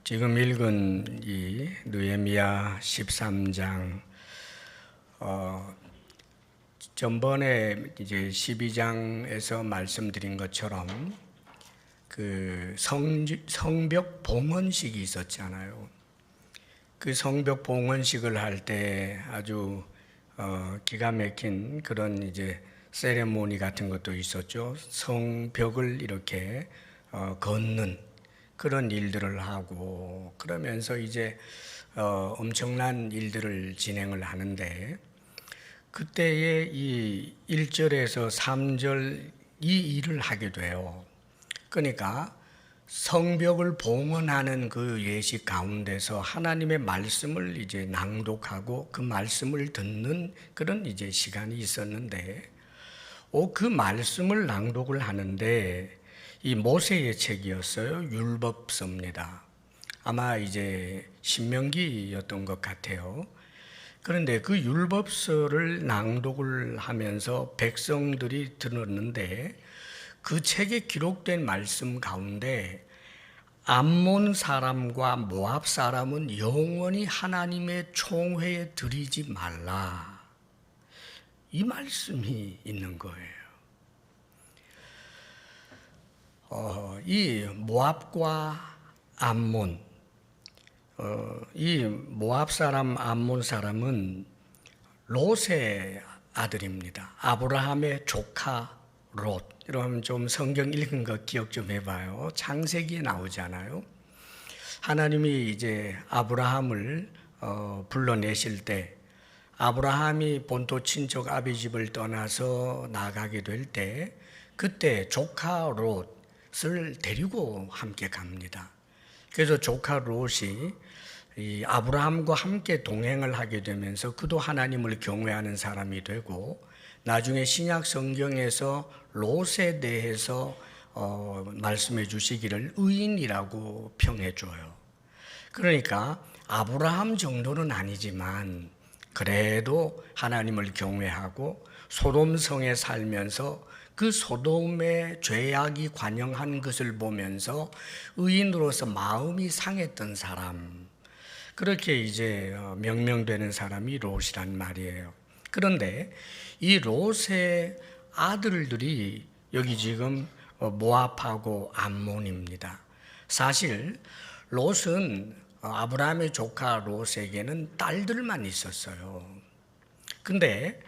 지금 읽은 이 느헤미야 13장, 전번에 이제 12장에서 말씀드린 것처럼 그 성벽 봉헌식이 있었잖아요. 그 성벽 봉헌식을 할 때 아주 기가 막힌 그런 이제 세레모니 같은 것도 있었죠. 성벽을 이렇게 걷는 그런 일들을 하고, 그러면서 이제 엄청난 일들을 진행을 하는데, 그때에 이 1절에서 3절 이 일을 하게 돼요. 그러니까 성벽을 봉헌하는 그 예식 가운데서 하나님의 말씀을 이제 낭독하고 그 말씀을 듣는 그런 이제 시간이 있었는데, 그 말씀을 낭독을 하는데 이 모세의 책이었어요. 율법서입니다. 아마 이제 신명기였던 것 같아요. 그런데 그 율법서를 낭독을 하면서 백성들이 들었는데, 그 책에 기록된 말씀 가운데 암몬 사람과 모압 사람은 영원히 하나님의 총회에 들이지 말라, 이 말씀이 있는 거예요. 이 모압과 암몬, 이 모압 사람, 암몬 사람은 롯의 아들입니다. 아브라함의 조카 롯. 여러분 좀 성경 읽은 거 기억 좀 해봐요. 창세기에 나오잖아요. 하나님이 이제 아브라함을 불러내실 때, 아브라함이 본토 친척 아비 집을 떠나서 나가게 될 때, 그때 조카 롯을 데리고 함께 갑니다. 그래서 조카 롯이 이 아브라함과 함께 동행을 하게 되면서 그도 하나님을 경외하는 사람이 되고, 나중에 신약 성경에서 롯에 대해서 말씀해 주시기를 의인이라고 평해 줘요. 그러니까 아브라함 정도는 아니지만 그래도 하나님을 경외하고 소돔성에 살면서 그 소돔의 죄악이 관영한 것을 보면서 의인으로서 마음이 상했던 사람, 그렇게 이제 명명되는 사람이 롯이란 말이에요. 그런데 이 롯의 아들들이 여기 지금 모압하고 암몬입니다. 사실 롯은 아브라함의 조카 롯에게는 딸들만 있었어요. 근데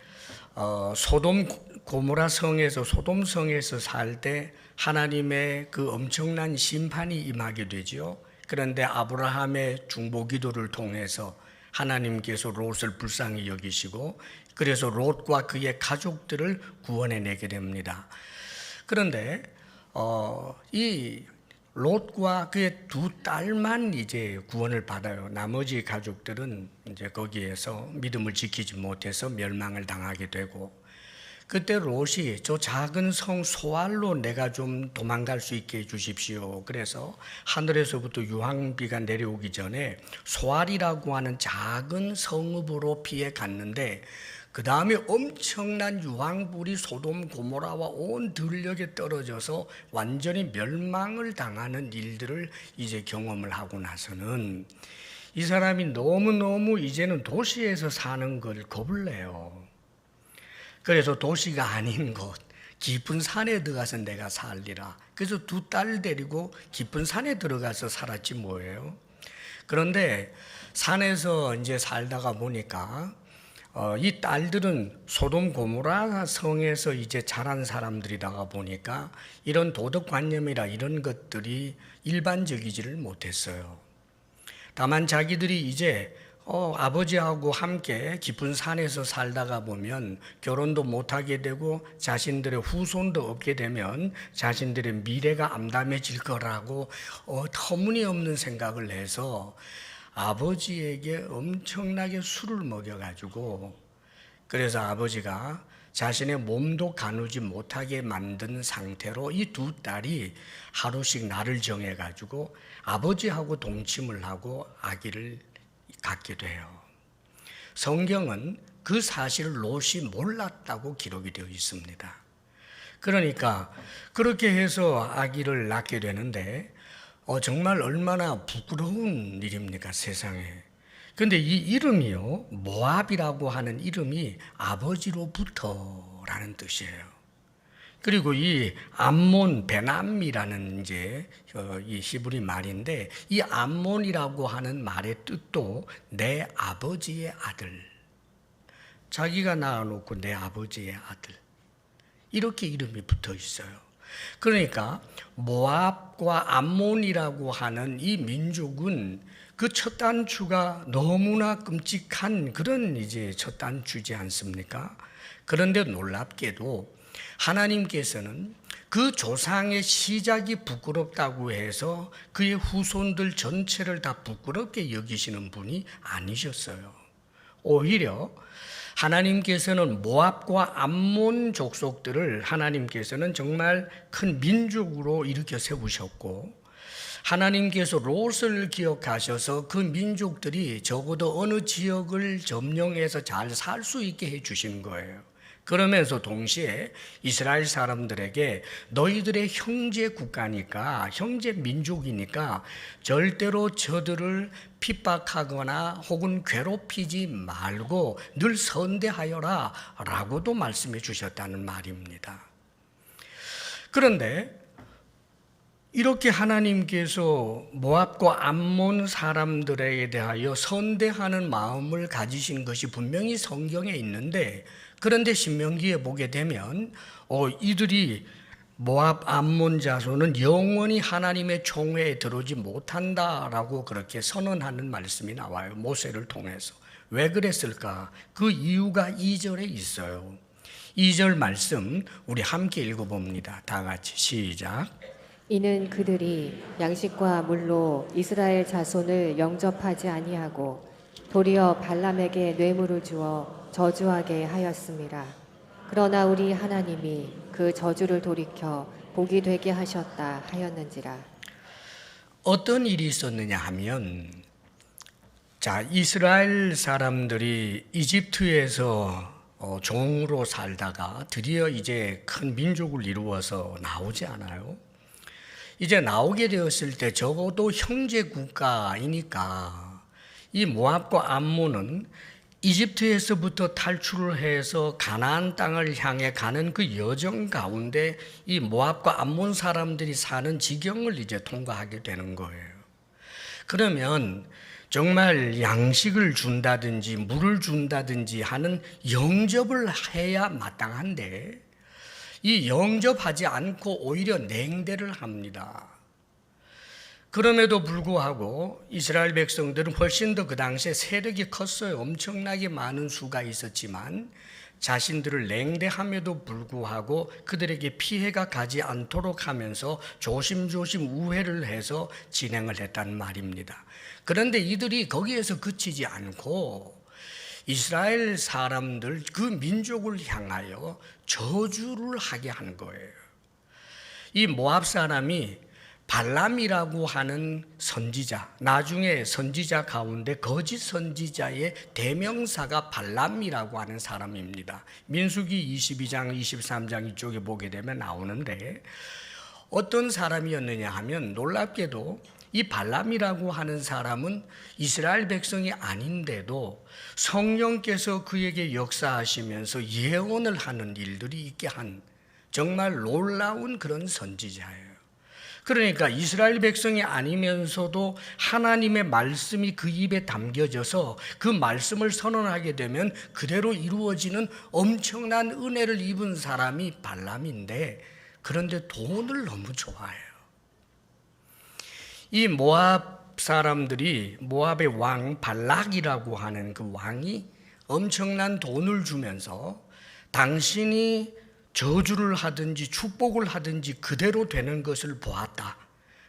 소돔 고모라 성에서, 소돔 성에서 살 때 하나님의 그 엄청난 심판이 임하게 되죠. 그런데 아브라함의 중보 기도를 통해서 하나님께서 롯을 불쌍히 여기시고, 그래서 롯과 그의 가족들을 구원해내게 됩니다. 그런데 이 롯과 그의 두 딸만 이제 구원을 받아요. 나머지 가족들은 이제 거기에서 믿음을 지키지 못해서 멸망을 당하게 되고, 그때 롯이 저 작은 성 소알로 내가 좀 도망갈 수 있게 해주십시오. 그래서 하늘에서부터 유황비가 내려오기 전에 소알이라고 하는 작은 성읍으로 피해 갔는데, 그 다음에 엄청난 유황불이 소돔 고모라와 온 들녘에 떨어져서 완전히 멸망을 당하는 일들을 이제 경험을 하고 나서는 이 사람이 너무너무 이제는 도시에서 사는 걸 겁을 내요. 그래서 도시가 아닌 곳, 깊은 산에 들어가서 내가 살리라. 그래서 두 딸 데리고 깊은 산에 들어가서 살았지 뭐예요. 그런데 산에서 이제 살다가 보니까 이 딸들은 소돔 고모라 성에서 이제 자란 사람들이다가 보니까 이런 도덕관념이라 이런 것들이 일반적이지를 못했어요. 다만 자기들이 이제 아버지하고 함께 깊은 산에서 살다가 보면 결혼도 못하게 되고 자신들의 후손도 없게 되면 자신들의 미래가 암담해질 거라고 터무니없는 생각을 해서 아버지에게 엄청나게 술을 먹여가지고, 그래서 아버지가 자신의 몸도 가누지 못하게 만든 상태로 이 두 딸이 하루씩 날을 정해가지고 아버지하고 동침을 하고 아기를 갖게 돼요. 성경은 그 사실을 롯이 몰랐다고 기록이 되어 있습니다. 그러니까 그렇게 해서 아기를 낳게 되는데 정말 얼마나 부끄러운 일입니까, 세상에. 근데 이 이름이요, 모압이라고 하는 이름이 아버지로부터라는 뜻이에요. 그리고 이 암몬 베남이라는 이제 이 히브리 말인데, 이 암몬이라고 하는 말의 뜻도 내 아버지의 아들, 자기가 낳아놓고 내 아버지의 아들, 이렇게 이름이 붙어 있어요. 그러니까 모압과 암몬이라고 하는 이 민족은 그 첫 단추가 너무나 끔찍한 그런 이제 첫 단추지 않습니까? 그런데 놀랍게도 하나님께서는 그 조상의 시작이 부끄럽다고 해서 그의 후손들 전체를 다 부끄럽게 여기시는 분이 아니셨어요. 오히려 하나님께서는 모압과 암몬 족속들을 하나님께서는 정말 큰 민족으로 일으켜 세우셨고, 하나님께서 롯을 기억하셔서 그 민족들이 적어도 어느 지역을 점령해서 잘 살 수 있게 해주신 거예요. 그러면서 동시에 이스라엘 사람들에게 너희들의 형제 국가니까, 형제 민족이니까 절대로 저들을 핍박하거나 혹은 괴롭히지 말고 늘 선대하여라 라고도 말씀해 주셨다는 말입니다. 그런데 이렇게 하나님께서 모압과 암몬 사람들에 대하여 선대하는 마음을 가지신 것이 분명히 성경에 있는데, 그런데 신명기에 보게 되면 이들이 모압 암몬 자손은 영원히 하나님의 총회에 들어오지 못한다라고 그렇게 선언하는 말씀이 나와요, 모세를 통해서. 왜 그랬을까? 그 이유가 2절에 있어요. 2절 말씀 우리 함께 읽어봅니다. 다 같이 시작. 이는 그들이 양식과 물로 이스라엘 자손을 영접하지 아니하고 도리어 발람에게 뇌물을 주어 저주하게 하였음이라. 그러나 우리 하나님이 그 저주를 돌이켜 복이 되게 하셨다 하였는지라. 어떤 일이 있었느냐 하면, 이스라엘 사람들이 이집트에서 종으로 살다가 드디어 이제 큰 민족을 이루어서 나오지 않아요? 이제 나오게 되었을 때 적어도 형제 국가이니까 이 모압과 암몬은 이집트에서부터 탈출을 해서 가나안 땅을 향해 가는 그 여정 가운데 이 모압과 암몬 사람들이 사는 지경을 이제 통과하게 되는 거예요. 그러면 정말 양식을 준다든지 물을 준다든지 하는 영접을 해야 마땅한데, 이 영접하지 않고 오히려 냉대를 합니다. 그럼에도 불구하고 이스라엘 백성들은 훨씬 더 그 당시에 세력이 컸어요. 엄청나게 많은 수가 있었지만 자신들을 냉대함에도 불구하고 그들에게 피해가 가지 않도록 하면서 조심조심 우회를 해서 진행을 했단 말입니다. 그런데 이들이 거기에서 그치지 않고 이스라엘 사람들, 그 민족을 향하여 저주를 하게 한 거예요. 이 모압 사람이 발람이라고 하는 선지자, 나중에 선지자 가운데 거짓 선지자의 대명사가 발람이라고 하는 사람입니다. 민수기 22장, 23장 이쪽에 보게 되면 나오는데, 어떤 사람이었느냐 하면 놀랍게도 이 발람이라고 하는 사람은 이스라엘 백성이 아닌데도 성령께서 그에게 역사하시면서 예언을 하는 일들이 있게 한 정말 놀라운 그런 선지자예요. 그러니까 이스라엘 백성이 아니면서도 하나님의 말씀이 그 입에 담겨져서 그 말씀을 선언하게 되면 그대로 이루어지는 엄청난 은혜를 입은 사람이 발람인데, 그런데 돈을 너무 좋아해요. 이 모압 사람들이 모압의 왕 발락이라고 하는 그 왕이 엄청난 돈을 주면서 당신이 저주를 하든지 축복을 하든지 그대로 되는 것을 보았다.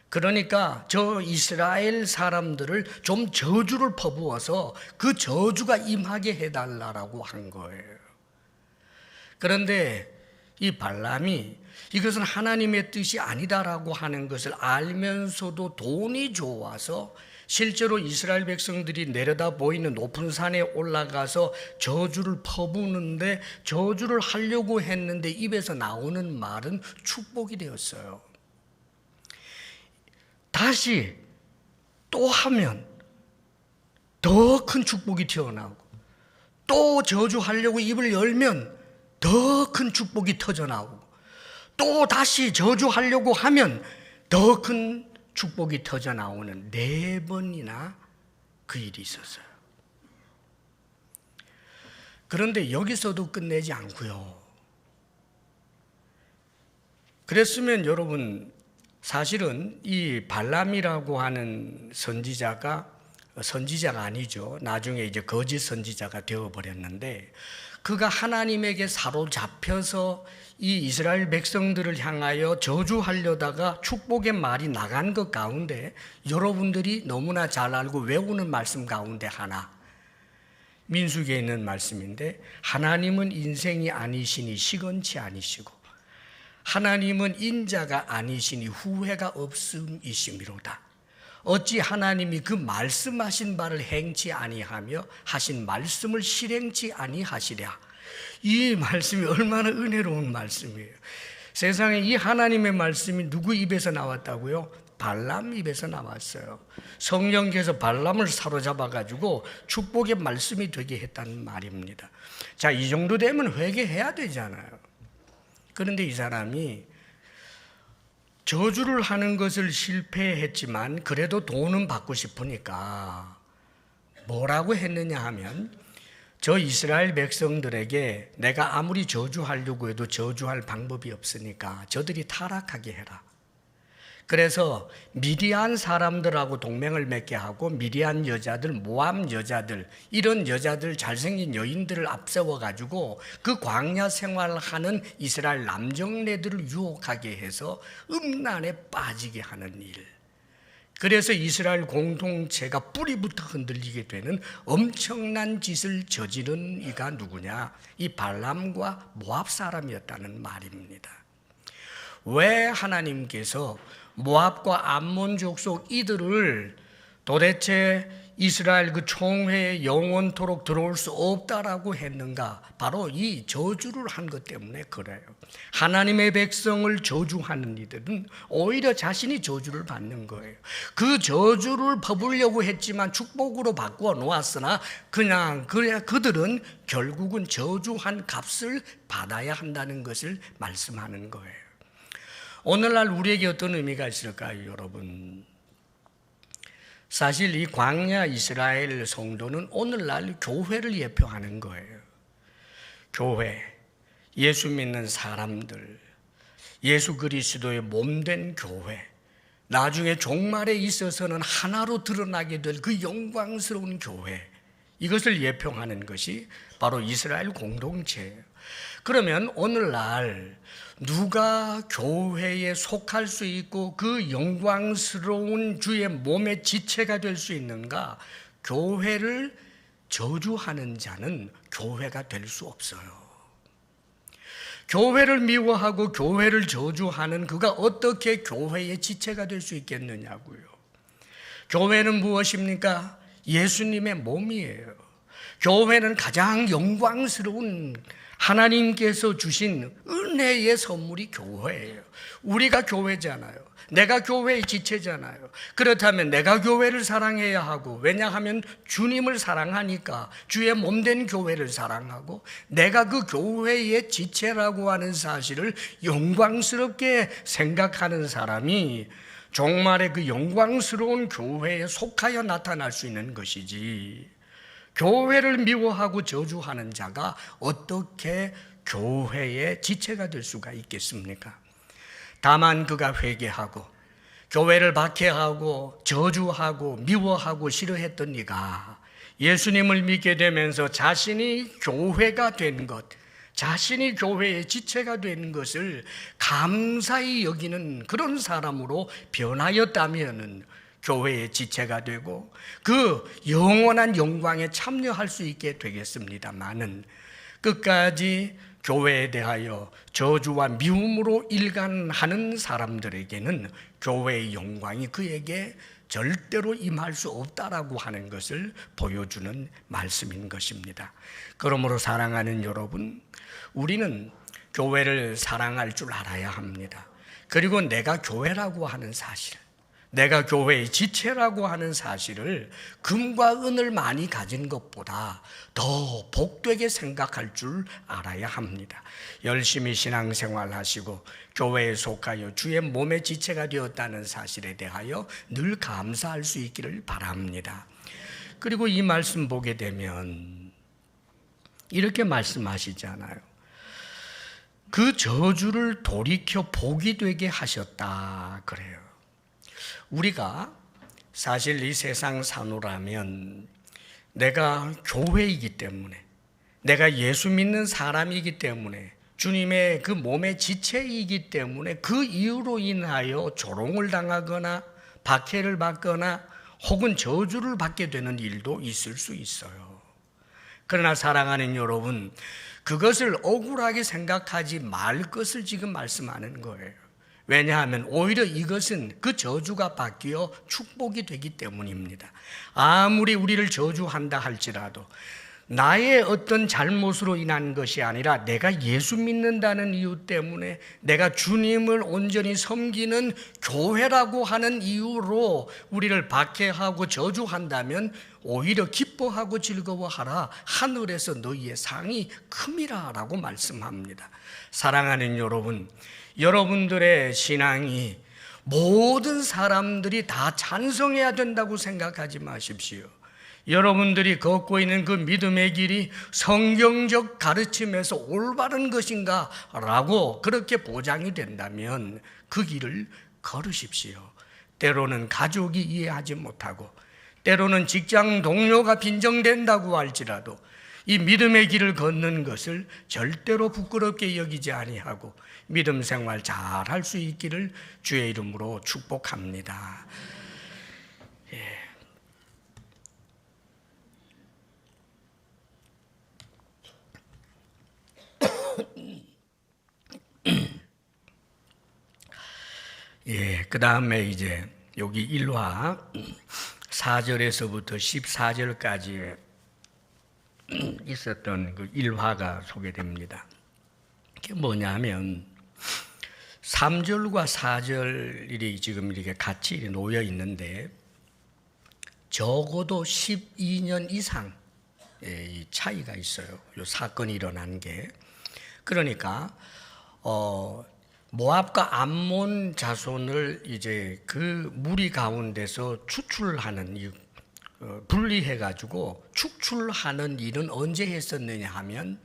그러니까 저 이스라엘 사람들을 좀 저주를 퍼부어서 그 저주가 임하게 해달라고 한 거예요. 그런데 이 발람이 이것은 하나님의 뜻이 아니다라고 하는 것을 알면서도 돈이 좋아서 실제로 이스라엘 백성들이 내려다 보이는 높은 산에 올라가서 저주를 퍼부는데, 저주를 하려고 했는데 입에서 나오는 말은 축복이 되었어요. 다시 또 하면 더 큰 축복이 튀어나오고, 또 저주하려고 입을 열면 더 큰 축복이 터져나오고, 또 다시 저주하려고 하면 더 큰 축복이 터져나오는 4번이나 그 일이 있었어요. 그런데 여기서도 끝내지 않고요. 그랬으면 여러분, 사실은 이 발람이라고 하는 선지자가 아니죠. 나중에 이제 거짓 선지자가 되어버렸는데, 그가 하나님에게 사로잡혀서 이 이스라엘 백성들을 향하여 저주하려다가 축복의 말이 나간 것 가운데 여러분들이 너무나 잘 알고 외우는 말씀 가운데 하나, 민수기에 있는 말씀인데, 하나님은 인생이 아니시니 시건치 아니시고 하나님은 인자가 아니시니 후회가 없음이시미로다. 어찌 하나님이 그 말씀하신 바를 행치 아니하며 하신 말씀을 실행치 아니하시랴. 이 말씀이 얼마나 은혜로운 말씀이에요. 세상에 이 하나님의 말씀이 누구 입에서 나왔다고요? 발람 입에서 나왔어요. 성령께서 발람을 사로잡아가지고 축복의 말씀이 되게 했다는 말입니다. 자, 이 정도 되면 회개해야 되잖아요. 그런데 이 사람이 저주를 하는 것을 실패했지만 그래도 돈은 받고 싶으니까 뭐라고 했느냐 하면, 저 이스라엘 백성들에게 내가 아무리 저주하려고 해도 저주할 방법이 없으니까 저들이 타락하게 해라. 그래서 미디안 사람들하고 동맹을 맺게 하고, 미디안 여자들, 모압 여자들, 이런 여자들, 잘생긴 여인들을 앞세워가지고 그 광야 생활하는 이스라엘 남정네들을 유혹하게 해서 음란에 빠지게 하는 일. 그래서 이스라엘 공동체가 뿌리부터 흔들리게 되는 엄청난 짓을 저지른 이가 누구냐? 이 발람과 모압 사람이었다는 말입니다. 왜 하나님께서 모압과 암몬 족속 이들을 도대체 이스라엘 그 총회에 영원토록 들어올 수 없다라고 했는가? 바로 이 저주를 한 것 때문에 그래요. 하나님의 백성을 저주하는 이들은 오히려 자신이 저주를 받는 거예요. 그 저주를 퍼부려고 했지만 축복으로 바꾸어 놓았으나 그들은 결국은 저주한 값을 받아야 한다는 것을 말씀하는 거예요. 오늘날 우리에게 어떤 의미가 있을까요, 여러분? 사실 이 광야 이스라엘 성도는 오늘날 교회를 예표하는 거예요. 교회, 예수 믿는 사람들, 예수 그리스도의 몸된 교회, 나중에 종말에 있어서는 하나로 드러나게 될 그 영광스러운 교회, 이것을 예표하는 것이 바로 이스라엘 공동체예요. 그러면 오늘날 누가 교회에 속할 수 있고 그 영광스러운 주의 몸의 지체가 될 수 있는가? 교회를 저주하는 자는 교회가 될 수 없어요. 교회를 미워하고 교회를 저주하는 그가 어떻게 교회의 지체가 될 수 있겠느냐고요. 교회는 무엇입니까? 예수님의 몸이에요. 교회는 가장 영광스러운 하나님께서 주신 은혜의 선물이 교회예요. 우리가 교회잖아요. 내가 교회의 지체잖아요. 그렇다면 내가 교회를 사랑해야 하고, 왜냐하면 주님을 사랑하니까 주의 몸된 교회를 사랑하고, 내가 그 교회의 지체라고 하는 사실을 영광스럽게 생각하는 사람이 종말의 그 영광스러운 교회에 속하여 나타날 수 있는 것이지, 교회를 미워하고 저주하는 자가 어떻게 교회의 지체가 될 수가 있겠습니까? 다만 그가 회개하고 교회를 박해하고 저주하고 미워하고 싫어했던 이가 예수님을 믿게 되면서 자신이 교회가 된 것, 자신이 교회의 지체가 된 것을 감사히 여기는 그런 사람으로 변하였다면 교회의 지체가 되고 그 영원한 영광에 참여할 수 있게 되겠습니다마는, 끝까지 교회에 대하여 저주와 미움으로 일관하는 사람들에게는 교회의 영광이 그에게 절대로 임할 수 없다라고 하는 것을 보여주는 말씀인 것입니다. 그러므로 사랑하는 여러분, 우리는 교회를 사랑할 줄 알아야 합니다. 그리고 내가 교회라고 하는 사실, 내가 교회의 지체라고 하는 사실을 금과 은을 많이 가진 것보다 더 복되게 생각할 줄 알아야 합니다. 열심히 신앙생활 하시고 교회에 속하여 주의 몸의 지체가 되었다는 사실에 대하여 늘 감사할 수 있기를 바랍니다. 그리고 이 말씀 보게 되면 이렇게 말씀하시잖아요. 그 저주를 돌이켜 복이 되게 하셨다 그래요. 우리가 사실 이 세상 사노라면 내가 교회이기 때문에, 내가 예수 믿는 사람이기 때문에, 주님의 그 몸의 지체이기 때문에 그 이유로 인하여 조롱을 당하거나 박해를 받거나 혹은 저주를 받게 되는 일도 있을 수 있어요. 그러나 사랑하는 여러분, 그것을 억울하게 생각하지 말 것을 지금 말씀하는 거예요. 왜냐하면 오히려 이것은 그 저주가 바뀌어 축복이 되기 때문입니다. 아무리 우리를 저주한다 할지라도 나의 어떤 잘못으로 인한 것이 아니라 내가 예수 믿는다는 이유 때문에, 내가 주님을 온전히 섬기는 교회라고 하는 이유로 우리를 박해하고 저주한다면 오히려 기뻐하고 즐거워하라. 하늘에서 너희의 상이 큼이라 라고 말씀합니다. 사랑하는 여러분, 여러분들의 신앙이 모든 사람들이 다 찬성해야 된다고 생각하지 마십시오. 여러분들이 걷고 있는 그 믿음의 길이 성경적 가르침에서 올바른 것인가 라고 그렇게 보장이 된다면 그 길을 걸으십시오. 때로는 가족이 이해하지 못하고, 때로는 직장 동료가 빈정된다고 할지라도 이 믿음의 길을 걷는 것을 절대로 부끄럽게 여기지 아니하고 믿음 생활 잘 할 수 있기를 주의 이름으로 축복합니다. 그 다음에 이제 여기 1화 4절에서부터 14절까지 있었던 그 1화가 소개됩니다. 그게 뭐냐면 3절과 4절이 지금 이렇게 같이 놓여 있는데 적어도 12년 이상 차이가 있어요. 이 사건이 일어난 게. 그러니까 모압과 암몬 자손을 이제 그 무리 가운데서 추출하는, 분리해가지고 축출하는 일은 언제 했었느냐 하면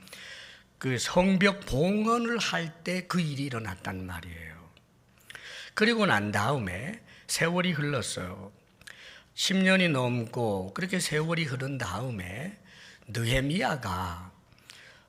그 성벽 봉헌을 할 때 그 일이 일어났단 말이에요. 그리고 난 다음에 세월이 흘렀어요. 10년이 넘고 그렇게 세월이 흐른 다음에 느헤미야가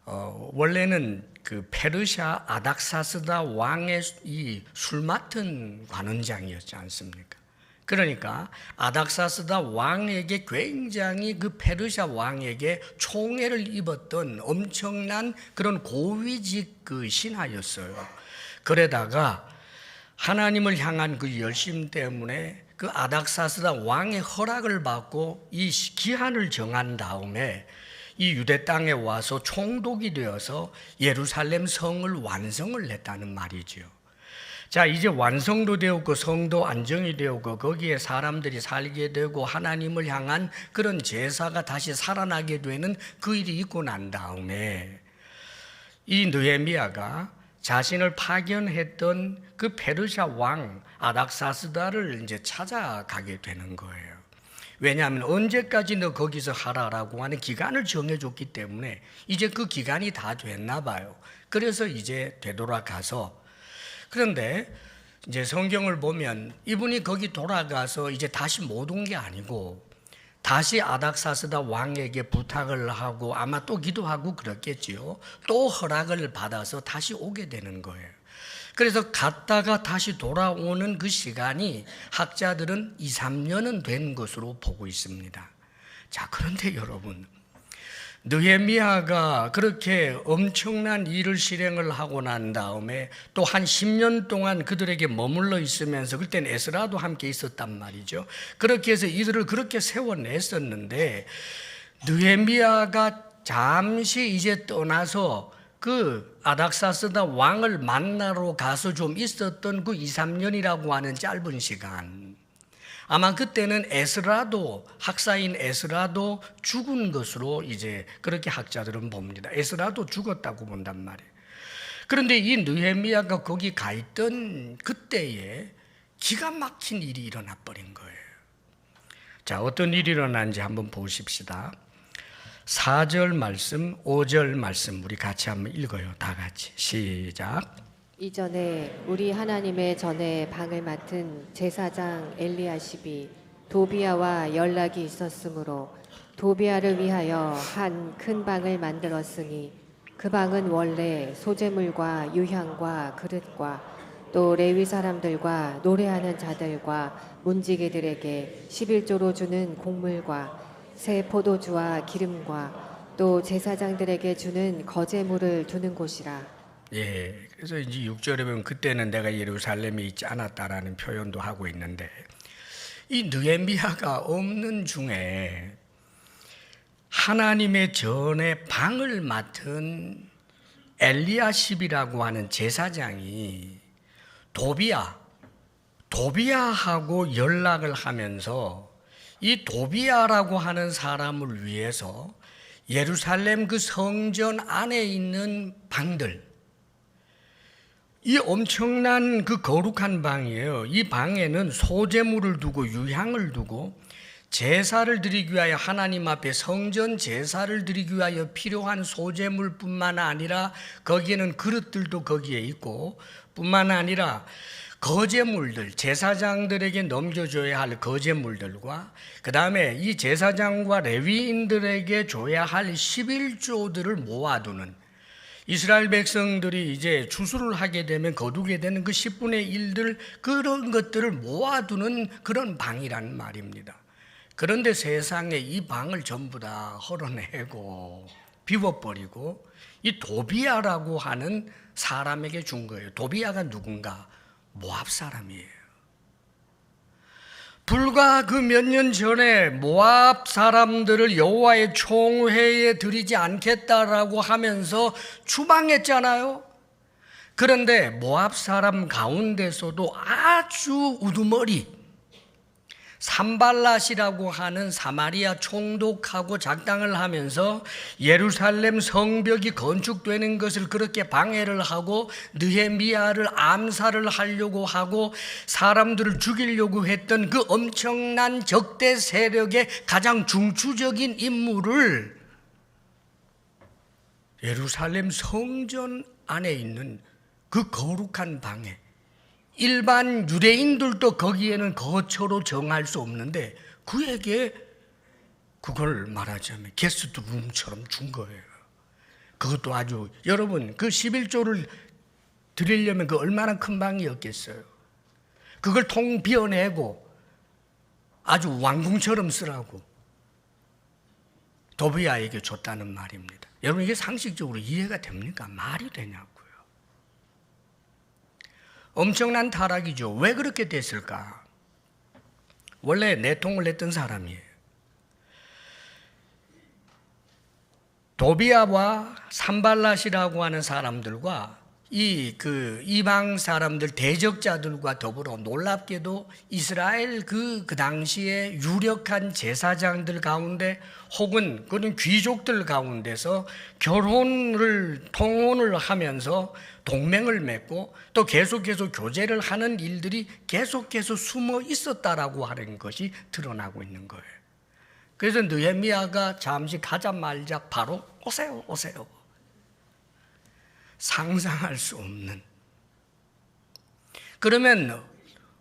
원래는 그 페르시아 아닥사스다 왕의 이 술 맡은 관원장이었지 않습니까? 그러니까 아닥사스다 왕에게 굉장히 그 페르시아 왕에게 총애를 입었던 엄청난 그런 고위직 그 신하였어요. 그러다가 하나님을 향한 그 열심 때문에 그 아닥사스다 왕의 허락을 받고 이 기한을 정한 다음에 이 유대 땅에 와서 총독이 되어서 예루살렘 성을 완성을 했다는 말이죠. 자, 이제 완성도 되었고 성도 안정이 되었고 거기에 사람들이 살게 되고 하나님을 향한 그런 제사가 다시 살아나게 되는 그 일이 있고 난 다음에 이 느헤미야가 자신을 파견했던 그 페르시아 왕 아닥사스다를 이제 찾아가게 되는 거예요. 왜냐하면 언제까지 너 거기서 하라라고 하는 기간을 정해줬기 때문에 이제 그 기간이 다 됐나 봐요. 그래서 이제 되돌아가서, 그런데 이제 성경을 보면 이분이 거기 돌아가서 이제 다시 못 온 게 아니고 다시 아닥사스다 왕에게 부탁을 하고 아마 또 기도하고 그랬겠지요. 또 허락을 받아서 다시 오게 되는 거예요. 그래서 갔다가 다시 돌아오는 그 시간이 학자들은 2, 3년은 된 것으로 보고 있습니다. 자, 그런데 여러분, 느헤미야가 그렇게 엄청난 일을 실행을 하고 난 다음에 또 한 10년 동안 그들에게 머물러 있으면서, 그때는 에스라도 함께 있었단 말이죠. 그렇게 해서 이들을 그렇게 세워냈었는데 느헤미야가 잠시 이제 떠나서 그 아닥사스다 왕을 만나러 가서 좀 있었던 그 2, 3년이라고 하는 짧은 시간, 아마 그때는 에스라도, 학사인 에스라도 죽은 것으로 이제 그렇게 학자들은 봅니다. 에스라도 죽었다고 본단 말이에요. 그런데 이 느헤미야가 거기 가 있던 그때에 기가 막힌 일이 일어나 버린 거예요. 자, 어떤 일이 일어난지 한번 보십시다. 4절 말씀, 5절 말씀 우리 같이 한번 읽어요. 다 같이 시작. 이전에 우리 하나님의 전에 방을 맡은 제사장 엘리야십이 도비야와 연락이 있었으므로 도비야를 위하여 한 큰 방을 만들었으니 그 방은 원래 소재물과 유향과 그릇과 또 레위 사람들과 노래하는 자들과 문지기들에게 11조로 주는 곡물과 새 포도주와 기름과 또 제사장들에게 주는 거제물을 두는 곳이라. 예, 그래서 이제 6절에 보면 그때는 내가 예루살렘에 있지 않았다라는 표현도 하고 있는데, 이 느헤미야가 없는 중에 하나님의 전에 방을 맡은 엘리야십이라고 하는 제사장이 도비야하고 연락을 하면서 이 도비야라고 하는 사람을 위해서 예루살렘 그 성전 안에 있는 방들, 이 엄청난 그 거룩한 방이에요. 이 방에는 소재물을 두고 유향을 두고 제사를 드리기 위하여, 하나님 앞에 성전 제사를 드리기 위하여 필요한 소재물뿐만 아니라 거기에는 그릇들도 거기에 있고, 뿐만 아니라 거제물들, 제사장들에게 넘겨줘야 할 거제물들과 그 다음에 이 제사장과 레위인들에게 줘야 할 11조들을 모아두는, 이스라엘 백성들이 이제 추수를 하게 되면 거두게 되는 그 10분의 1들, 그런 것들을 모아두는 그런 방이란 말입니다. 그런데 세상에 이 방을 전부 다 헐어내고 비워버리고 이 도비야라고 하는 사람에게 준 거예요. 도비야가 누군가? 모압 사람이에요. 불과 그 몇 년 전에 모압 사람들을 여호와의 총회에 드리지 않겠다라고 하면서 추방했잖아요. 그런데 모압 사람 가운데서도 아주 우두머리 산발랏이라고 하는 사마리아 총독하고 작당을 하면서 예루살렘 성벽이 건축되는 것을 그렇게 방해를 하고 느헤미야를 암살을 하려고 하고 사람들을 죽이려고 했던 그 엄청난 적대 세력의 가장 중추적인 인물을 예루살렘 성전 안에 있는 그 거룩한 방에, 일반 유대인들도 거기에는 거처로 정할 수 없는데 그에게 그걸 말하자면 게스트룸처럼 준 거예요. 그것도 아주, 여러분 그 11조를 드리려면 그 얼마나 큰 방이었겠어요. 그걸 통 비워내고 아주 왕궁처럼 쓰라고 도비야에게 줬다는 말입니다. 여러분 이게 상식적으로 이해가 됩니까? 말이 되냐고요. 엄청난 타락이죠. 왜 그렇게 됐을까? 원래 내통을 냈던 사람이에요. 도비야와 산발랏이라고 하는 사람들과 이방 사람들, 대적자들과 더불어 놀랍게도 이스라엘 그 당시에 유력한 제사장들 가운데 혹은 그런 귀족들 가운데서 통혼을 하면서 동맹을 맺고 또 계속해서 교제를 하는 일들이 계속해서 숨어 있었다라고 하는 것이 드러나고 있는 거예요. 그래서 느헤미야가 잠시 가자마자 바로 오세요. 상상할 수 없는. 그러면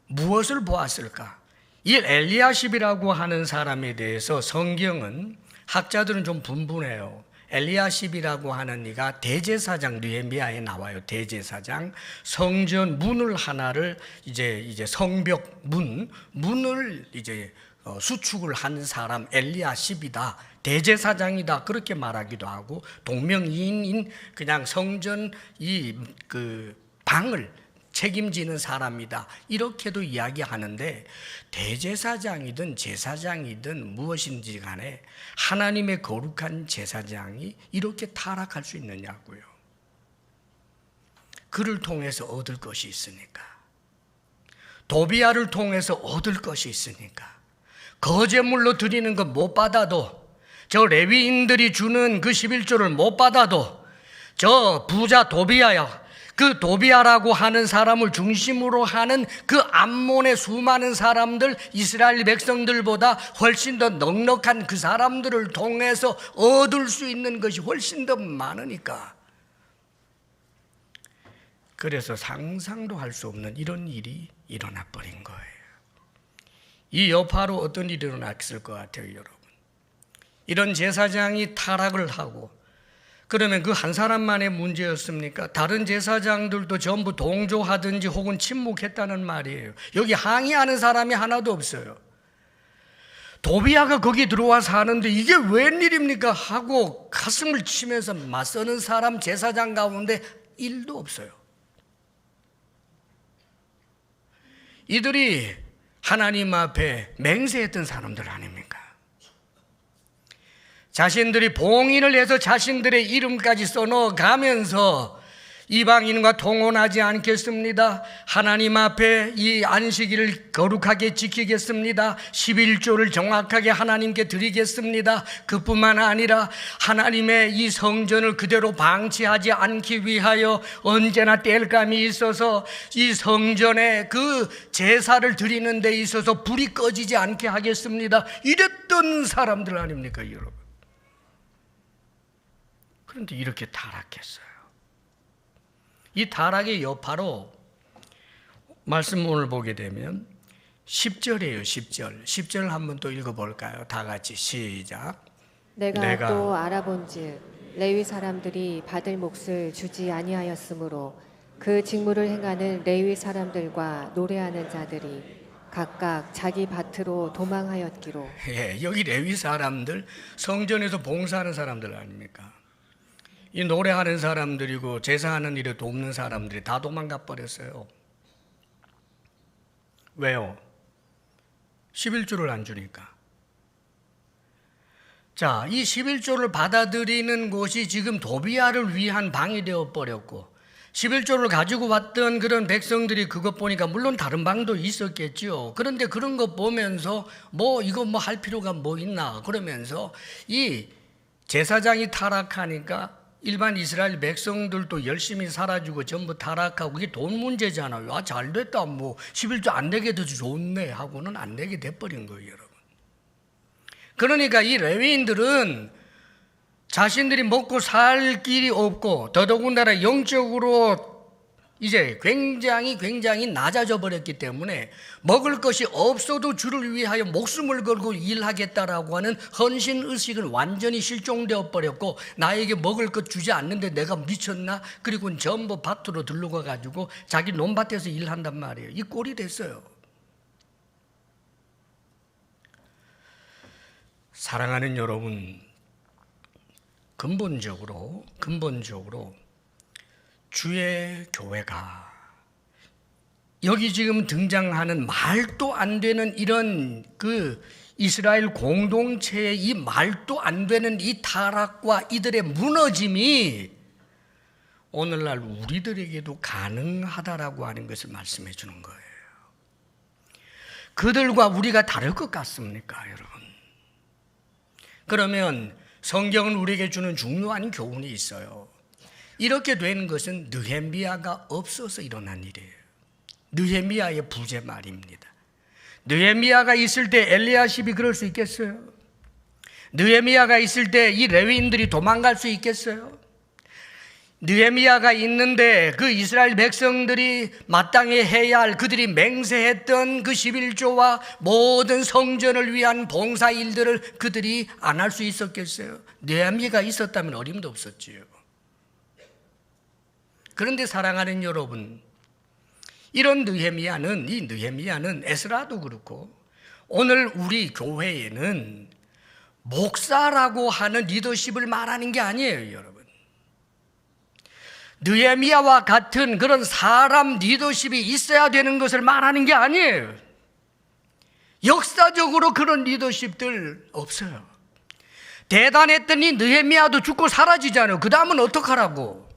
무엇을 보았을까? 이 엘리야십이라고 하는 사람에 대해서 성경은, 학자들은 좀 분분해요. 엘리야십이라고 하는 이가 대제사장, 느헤미야에 나와요. 대제사장, 성전 문을 하나를 이제 성벽 문을 이제 수축을 한 사람 엘리야십이다, 대제사장이다, 그렇게 말하기도 하고, 동명이인인 그냥 성전 그 방을 책임지는 사람이다, 이렇게도 이야기하는데, 대제사장이든 제사장이든 무엇인지 간에 하나님의 거룩한 제사장이 이렇게 타락할 수 있느냐고요. 그를 통해서 얻을 것이 있으니까. 도비아를 통해서 얻을 것이 있으니까 거제물로 드리는 것 못 받아도, 저 레위인들이 주는 그 11조를 못 받아도 저 부자 도비아야, 그 도비아라고 하는 사람을 중심으로 하는 그 암몬의 수많은 사람들, 이스라엘 백성들보다 훨씬 더 넉넉한 그 사람들을 통해서 얻을 수 있는 것이 훨씬 더 많으니까, 그래서 상상도 할 수 없는 이런 일이 일어나 버린 거예요. 이 여파로 어떤 일이 일어났을 것 같아요, 여러분? 이런 제사장이 타락을 하고, 그러면 그 한 사람만의 문제였습니까? 다른 제사장들도 전부 동조하든지 혹은 침묵했다는 말이에요. 여기 항의하는 사람이 하나도 없어요. 도비아가 거기 들어와 사는데 이게 웬일입니까? 하고 가슴을 치면서 맞서는 사람 제사장 가운데 1도 없어요. 이들이 하나님 앞에 맹세했던 사람들 아닙니까? 자신들이 봉인을 해서 자신들의 이름까지 써넣어가면서 이방인과 통혼하지 않겠습니다. 하나님 앞에 이 안식일을 거룩하게 지키겠습니다. 11조를 정확하게 하나님께 드리겠습니다. 그뿐만 아니라 하나님의 이 성전을 그대로 방치하지 않기 위하여 언제나 땔감이 있어서 이 성전에 그 제사를 드리는 데 있어서 불이 꺼지지 않게 하겠습니다. 이랬던 사람들 아닙니까, 여러분? 그런데 이렇게 타락했어요. 이 타락의 여파로 말씀 오늘 보게 되면 10절이에요. 10절 한번 또 읽어볼까요? 다 같이 시작. 내가 또 알아본즉 레위 사람들이 받을 몫을 주지 아니하였으므로 그 직무를 행하는 레위 사람들과 노래하는 자들이 각각 자기 밭으로 도망하였기로. 여기 레위 사람들, 성전에서 봉사하는 사람들 아닙니까? 이 노래하는 사람들이고 제사하는 일에 돕는 사람들이 다 도망가 버렸어요. 왜요? 11조를 안 주니까. 자, 이 11조를 받아들이는 곳이 지금 도비아를 위한 방이 되어 버렸고, 11조를 가지고 왔던 그런 백성들이 그것 보니까 물론 다른 방도 있었겠죠. 그런데 그런 거 보면서 이거 할 필요가 뭐 있나 그러면서 이 제사장이 타락하니까 일반 이스라엘 백성들도 열심히 살아주고 전부 타락하고, 그게 돈 문제잖아요. 아, 잘됐다, 11조 안 내게 더 좋네 하고는 안 내게 돼버린 거예요, 여러분. 그러니까 이 레위인들은 자신들이 먹고 살 길이 없고, 더더군다나 영적으로 이제 굉장히 낮아져 버렸기 때문에 먹을 것이 없어도 주를 위하여 목숨을 걸고 일하겠다라고 하는 헌신의식은 완전히 실종되어 버렸고, 나에게 먹을 것 주지 않는데 내가 미쳤나? 그리고 전부 밭으로 들러가 가지고 자기 논밭에서 일한단 말이에요. 이 꼴이 됐어요. 사랑하는 여러분, 근본적으로 주의 교회가 여기 지금 등장하는 말도 안 되는 이런 그 이스라엘 공동체의 이 말도 안 되는 이 타락과 이들의 무너짐이 오늘날 우리들에게도 가능하다라고 하는 것을 말씀해 주는 거예요. 그들과 우리가 다를 것 같습니까, 여러분? 그러면 성경은 우리에게 주는 중요한 교훈이 있어요. 이렇게 된 것은 느헤미야가 없어서 일어난 일이에요. 느헤미야의 부재 말입니다. 느헤미야가 있을 때 엘리야십이 그럴 수 있겠어요? 느헤미야가 있을 때 이 레위인들이 도망갈 수 있겠어요? 느헤미야가 있는데 그 이스라엘 백성들이 마땅히 해야 할, 그들이 맹세했던 그 11조와 모든 성전을 위한 봉사 일들을 그들이 안 할 수 있었겠어요? 느헤미야가 있었다면 어림도 없었지요. 그런데 사랑하는 여러분, 이런 느헤미야는 에스라도 그렇고 오늘 우리 교회에는 목사라고 하는 리더십을 말하는 게 아니에요, 여러분. 느헤미야와 같은 그런 사람 리더십이 있어야 되는 것을 말하는 게 아니에요. 역사적으로 그런 리더십들 없어요. 대단했더니 느헤미야도 죽고 사라지잖아요. 그 다음은 어떡하라고?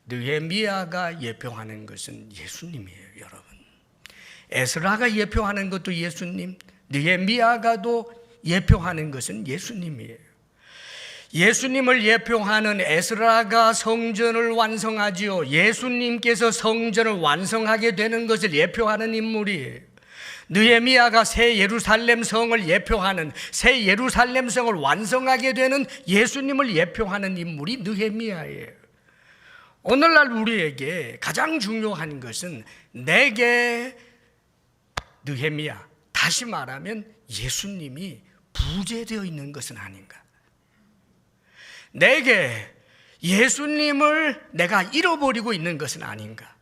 느헤미야가 예표하는 것은 예수님이에요, 여러분. 에스라가 예표하는 것도 예수님, 느헤미야가도 예표하는 것은 예수님이에요. 예수님을 예표하는 에스라가 성전을 완성하지요. 예수님께서 성전을 완성하게 되는 것을 예표하는 인물이에요. 느헤미야가 새 예루살렘 성을 예표하는, 새 예루살렘 성을 완성하게 되는 예수님을 예표하는 인물이 느헤미야예요. 오늘날 우리에게 가장 중요한 것은 내게 느헤미야, 다시 말하면 예수님이 부재되어 있는 것은 아닌가. 내게 예수님을 내가 잃어버리고 있는 것은 아닌가.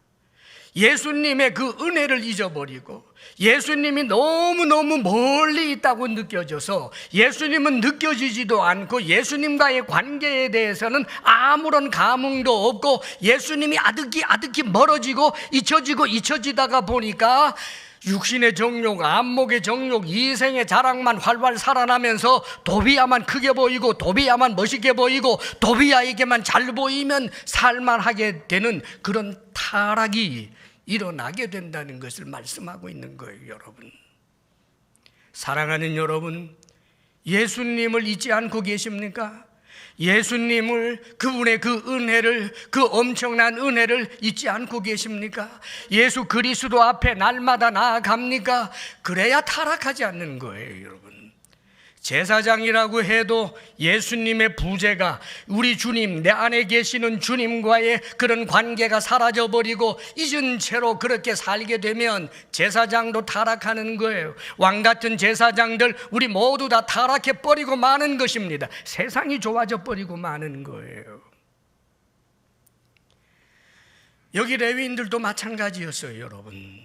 예수님의 그 은혜를 잊어버리고 예수님이 너무너무 멀리 있다고 느껴져서 예수님은 느껴지지도 않고 예수님과의 관계에 대해서는 아무런 감흥도 없고 예수님이 아득히 멀어지고 잊혀지다가 보니까 육신의 정욕, 안목의 정욕, 이생의 자랑만 활활 살아나면서 도비야만 크게 보이고 도비야만 멋있게 보이고 도비야에게만 잘 보이면 살만하게 되는 그런 타락이 일어나게 된다는 것을 말씀하고 있는 거예요. 여러분, 사랑하는 여러분, 예수님을 잊지 않고 계십니까? 예수님을, 그분의 그 은혜를, 그 엄청난 은혜를 잊지 않고 계십니까? 예수 그리스도 앞에 날마다 나아갑니까? 그래야 타락하지 않는 거예요. 여러분, 제사장이라고 해도 예수님의 부재가, 우리 주님, 내 안에 계시는 주님과의 그런 관계가 사라져버리고 잊은 채로 그렇게 살게 되면 제사장도 타락하는 거예요. 왕같은 제사장들 우리 모두 다 타락해버리고 마는 것입니다. 세상이 좋아져 버리고 마는 거예요. 여기 레위인들도 마찬가지였어요. 여러분,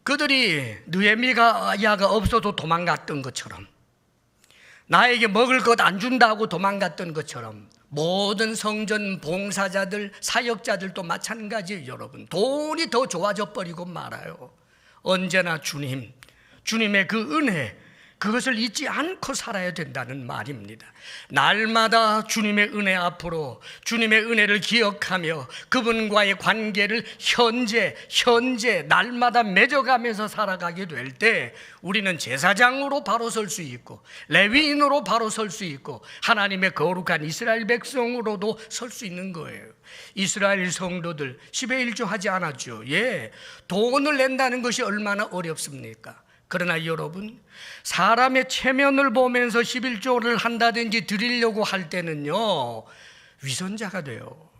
그들이 느헤미야가 없어도 도망갔던 것처럼, 나에게 먹을 것 안 준다고 도망갔던 것처럼 모든 성전 봉사자들, 사역자들도 마찬가지예요. 여러분, 돈이 더 좋아져 버리고 말아요. 언제나 주님의 그 은혜, 그것을 잊지 않고 살아야 된다는 말입니다. 날마다 주님의 은혜 앞으로 주님의 은혜를 기억하며 그분과의 관계를 현재 날마다 맺어가면서 살아가게 될 때 우리는 제사장으로 바로 설 수 있고 레위인으로 바로 설 수 있고 하나님의 거룩한 이스라엘 백성으로도 설 수 있는 거예요. 이스라엘 성도들 10의 1조 하지 않았죠. 돈을 낸다는 것이 얼마나 어렵습니까? 그러나 여러분, 사람의 체면을 보면서 11조를 한다든지 드리려고 할 때는요, 위선자가 돼요.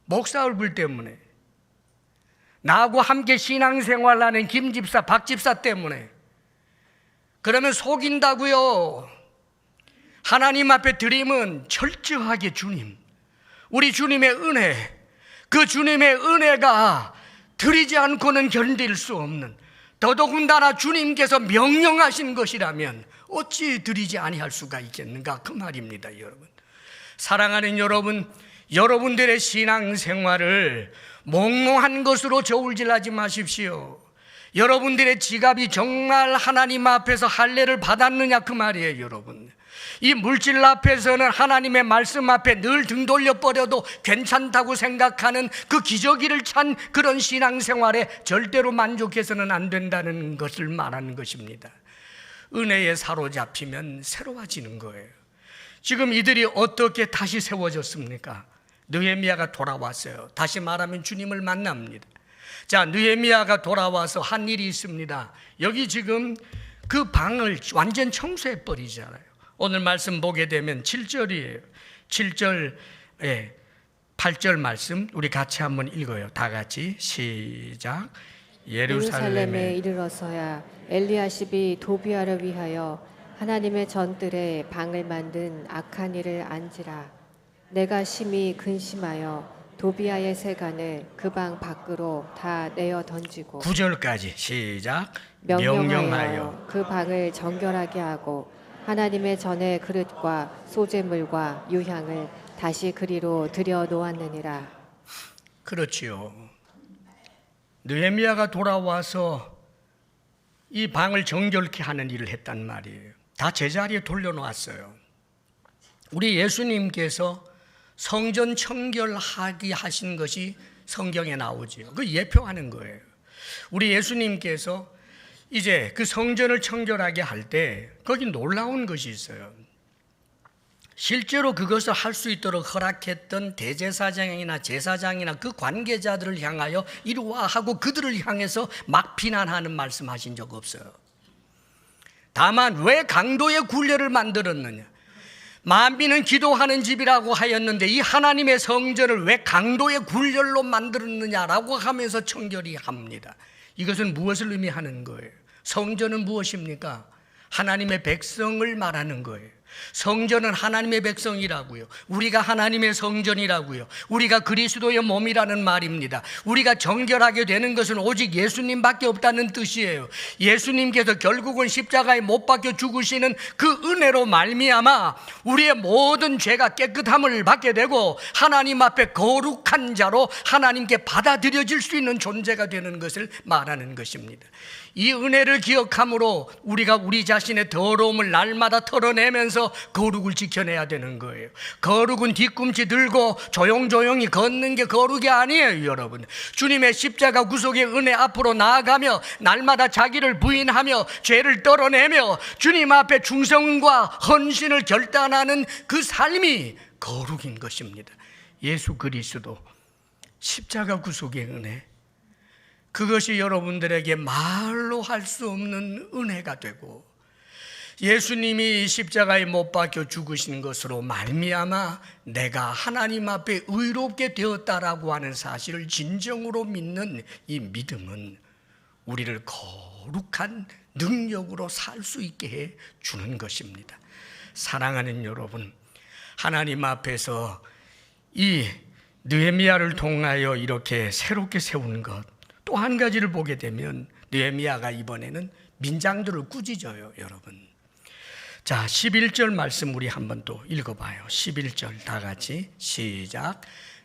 목사 얼굴 때문에, 나하고 함께 신앙생활하는 김 집사, 박 집사 때문에, 그러면 속인다고요. 하나님 앞에 드림은 철저하게 주님, 우리 주님의 은혜, 그 주님의 은혜가 드리지 않고는 견딜 수 없는, 더더군다나 주님께서 명령하신 것이라면 어찌 드리지 아니할 수가 있겠는가, 그 말입니다. 여러분, 사랑하는 여러분, 여러분들의 신앙생활을 몽롱한 것으로 저울질하지 마십시오. 여러분들의 지갑이 정말 하나님 앞에서 할례를 받았느냐, 그 말이에요. 여러분, 이 물질 앞에서는 하나님의 말씀 앞에 늘 등 돌려버려도 괜찮다고 생각하는 그 기저귀를 찬 그런 신앙생활에 절대로 만족해서는 안 된다는 것을 말하는 것입니다. 은혜에 사로잡히면 새로워지는 거예요. 지금 이들이 어떻게 다시 세워졌습니까? 느헤미야가 돌아왔어요. 다시 말하면 주님을 만납니다. 자, 느헤미야가 돌아와서 한 일이 있습니다. 여기 지금 그 방을 완전 청소해 버리잖아요. 오늘 말씀 보게 되면 7절이에요. 7절, 8절 말씀 우리 같이 한번 읽어요. 다 같이 시작. 예루살렘에 이르러서야 엘리야십이 도비야를 위하여 하나님의 전뜰에 방을 만든 악한 일을 안지라. 내가 심히 근심하여 도비야의 세간을 그 방 밖으로 다 내어 던지고 9절까지 시작. 명령하여 그 방을 정결하게 하고 하나님의 전의 그릇과 소재물과 유향을 다시 그리로 들여 놓았느니라. 그렇지요. 느헤미야가 돌아와서 이 방을 정결케 하는 일을 했단 말이에요. 다 제자리에 돌려놓았어요. 우리 예수님께서 성전 청결하게 하신 것이 성경에 나오지요. 그 예표하는 거예요. 우리 예수님께서 이제 그 성전을 청결하게 할 때 거기 놀라운 것이 있어요. 실제로 그것을 할 수 있도록 허락했던 대제사장이나 제사장이나 그 관계자들을 향하여 이리와 하고 그들을 향해서 막 비난하는 말씀하신 적 없어요. 다만 왜 강도의 굴레를 만들었느냐? 만민은 기도하는 집이라고 하였는데 이 하나님의 성전을 왜 강도의 굴렬로 만들었느냐라고 하면서 청결히 합니다. 이것은 무엇을 의미하는 거예요? 성전은 무엇입니까? 하나님의 백성을 말하는 거예요. 성전은 하나님의 백성이라고요. 우리가 하나님의 성전이라고요. 우리가 그리스도의 몸이라는 말입니다. 우리가 정결하게 되는 것은 오직 예수님밖에 없다는 뜻이에요. 예수님께서 결국은 십자가에 못 박혀 죽으시는 그 은혜로 말미암아 우리의 모든 죄가 깨끗함을 받게 되고 하나님 앞에 거룩한 자로 하나님께 받아들여질 수 있는 존재가 되는 것을 말하는 것입니다. 이 은혜를 기억함으로 우리가 우리 자신의 더러움을 날마다 털어내면서 거룩을 지켜내야 되는 거예요. 거룩은 뒤꿈치 들고 조용조용히 걷는 게 거룩이 아니에요, 여러분. 주님의 십자가 구속의 은혜 앞으로 나아가며 날마다 자기를 부인하며 죄를 떨어내며 주님 앞에 충성과 헌신을 결단하는 그 삶이 거룩인 것입니다. 예수 그리스도 십자가 구속의 은혜, 그것이 여러분들에게 말로 할 수 없는 은혜가 되고 예수님이 십자가에 못 박혀 죽으신 것으로 말미암아 내가 하나님 앞에 의롭게 되었다라고 하는 사실을 진정으로 믿는 이 믿음은 우리를 거룩한 능력으로 살 수 있게 해 주는 것입니다. 사랑하는 여러분, 하나님 앞에서 이 느헤미야를 통하여 이렇게 새롭게 세운 것, 또 한 가지를 보게 되면 느헤미야가 이번에는 민장들을 꾸짖어요, 여러분. 자, 11절 말씀 우리 한번 또 읽어봐요. 11절 다 같이 시작.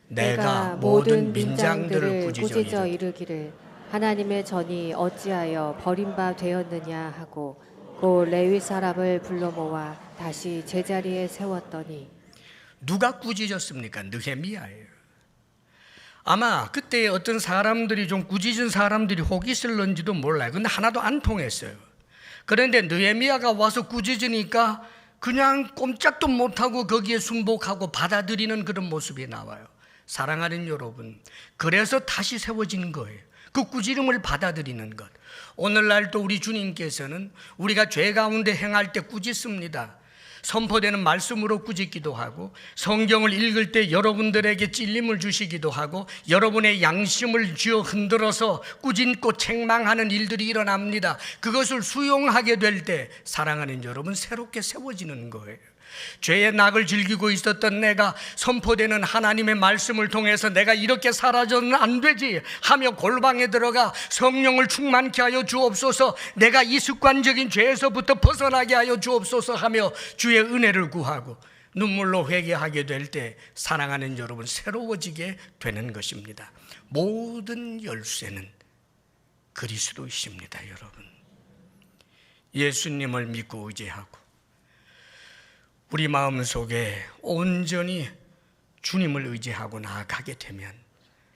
내가 모든 민장들을 꾸짖어 이르기를 하나님의 전이 어찌하여 버림바 되었느냐 하고 그 레위 사람을 불러 모아 다시 제자리에 세웠더니. 누가 꾸짖었습니까? 느헤미야예요. 아마 그때 어떤 사람들이 좀 꾸짖은 사람들이 혹 있을런지도 몰라요. 근데 하나도 안 통했어요. 그런데 느헤미야가 와서 꾸짖으니까 그냥 꼼짝도 못하고 거기에 순복하고 받아들이는 그런 모습이 나와요. 사랑하는 여러분, 그래서 다시 세워진 거예요. 그 꾸지름을 받아들이는 것. 오늘날도 우리 주님께서는 우리가 죄 가운데 행할 때 꾸짖습니다. 선포되는 말씀으로 꾸짖기도 하고 성경을 읽을 때 여러분들에게 찔림을 주시기도 하고 여러분의 양심을 쥐어 흔들어서 꾸짖고 책망하는 일들이 일어납니다. 그것을 수용하게 될 때 사랑하는 여러분, 새롭게 세워지는 거예요. 죄의 낙을 즐기고 있었던 내가 선포되는 하나님의 말씀을 통해서 내가 이렇게 살아서는 안 되지 하며 골방에 들어가 성령을 충만케 하여 주옵소서, 내가 이 습관적인 죄에서부터 벗어나게 하여 주옵소서 하며 주의 은혜를 구하고 눈물로 회개하게 될 때 사랑하는 여러분, 새로워지게 되는 것입니다. 모든 열쇠는 그리스도이십니다. 여러분, 예수님을 믿고 의지하고 우리 마음속에 온전히 주님을 의지하고 나아가게 되면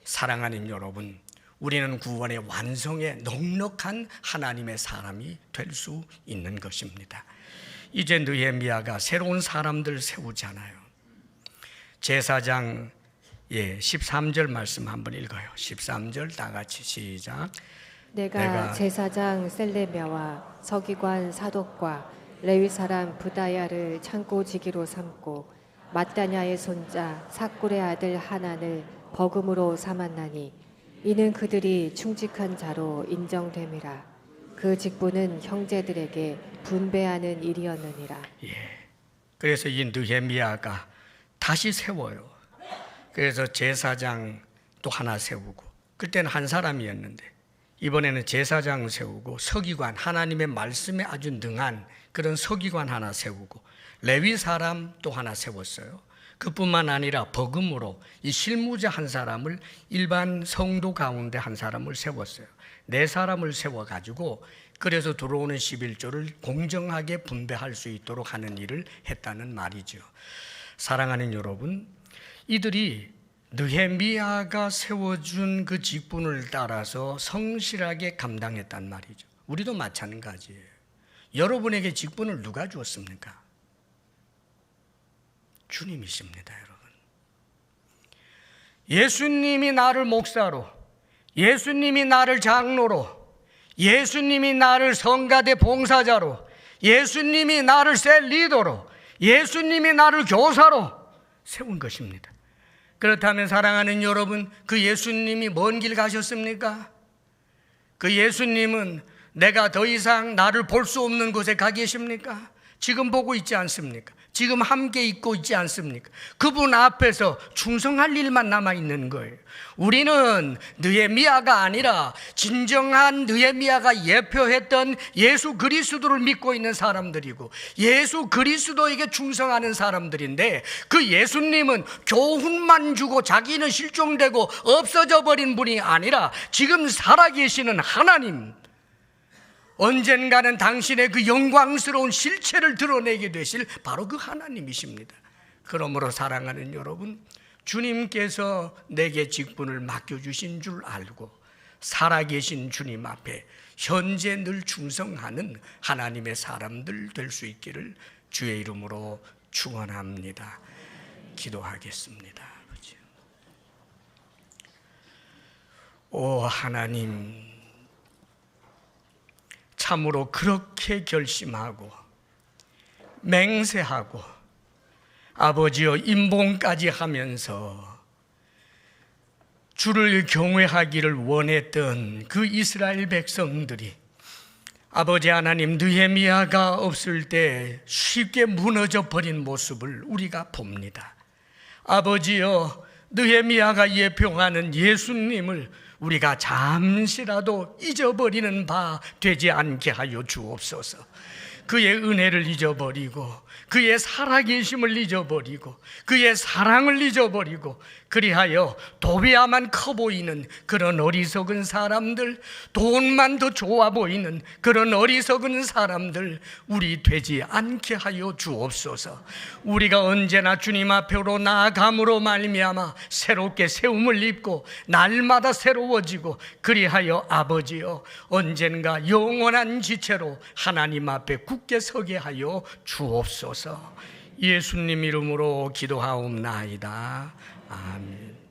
사랑하는 여러분, 우리는 구원의 완성에 넉넉한 하나님의 사람이 될 수 있는 것입니다. 이제 느헤미야가 새로운 사람들 세우잖아요. 제사장 13절 말씀 한번 읽어요. 13절 다 같이 시작. 내가 제사장 셀레미야와 서기관 사독과 레위 사람 부다야를 창고지기로 삼고 mat다냐의 손자 삭굴의 아들 하난을 버금으로 삼았나니 이는 그들이 충직한 자로 인정됨이라. 그 직분은 형제들에게 분배하는 일이었느니라. 그래서 이 느헤미야가 다시 세워요. 그래서 제사장 또 하나 세우고, 그때는 한 사람이었는데 이번에는 제사장 세우고 서기관, 하나님의 말씀에 아주 능한 그런 서기관 하나 세우고 레위 사람 또 하나 세웠어요. 그뿐만 아니라 버금으로 이 실무자 한 사람을, 일반 성도 가운데 한 사람을 세웠어요. 4사람을 세워가지고 그래서 들어오는 11조를 공정하게 분배할 수 있도록 하는 일을 했다는 말이죠. 사랑하는 여러분, 이들이 느헤미야가 세워준 그 직분을 따라서 성실하게 감당했단 말이죠. 우리도 마찬가지예요. 여러분에게 직분을 누가 주었습니까? 주님이십니다, 여러분. 예수님이 나를 목사로, 예수님이 나를 장로로, 예수님이 나를 성가대 봉사자로, 예수님이 나를 셀 리더로, 예수님이 나를 교사로 세운 것입니다. 그렇다면 사랑하는 여러분, 그 예수님이 먼 길 가셨습니까? 그 예수님은 내가 더 이상 나를 볼 수 없는 곳에 가 계십니까? 지금 보고 있지 않습니까? 지금 함께 있고 있지 않습니까? 그분 앞에서 충성할 일만 남아있는 거예요. 우리는 느헤미야가 아니라 진정한 느헤미야가 예표했던 예수 그리스도를 믿고 있는 사람들이고 예수 그리스도에게 충성하는 사람들인데, 그 예수님은 교훈만 주고 자기는 실종되고 없어져 버린 분이 아니라 지금 살아계시는 하나님, 언젠가는 당신의 그 영광스러운 실체를 드러내게 되실 바로 그 하나님이십니다. 그러므로 사랑하는 여러분, 주님께서 내게 직분을 맡겨주신 줄 알고 살아계신 주님 앞에 현재 늘 충성하는 하나님의 사람들 될 수 있기를 주의 이름으로 축원합니다. 기도하겠습니다. 아버지. 오 하나님, 참으로 그렇게 결심하고 맹세하고 아버지여 임봉까지 하면서 주를 경외하기를 원했던 그 이스라엘 백성들이 아버지 하나님, 느헤미야가 없을 때 쉽게 무너져 버린 모습을 우리가 봅니다. 아버지여, 느헤미야가 예표하는 예수님을 우리가 잠시라도 잊어버리는 바 되지 않게 하여 주옵소서. 그의 은혜를 잊어버리고 그의 살아계심을 잊어버리고 그의 사랑을 잊어버리고 그리하여 도비야만 커 보이는 그런 어리석은 사람들, 돈만 더 좋아 보이는 그런 어리석은 사람들 우리 되지 않게 하여 주옵소서. 우리가 언제나 주님 앞으로 나아감으로 말미암아 새롭게 세움을 입고 날마다 새로워지고 그리하여 아버지여 언젠가 영원한 지체로 하나님 앞에 굳게 서게 하여 주옵소서. 예수님 이름으로 기도하옵나이다. 아멘.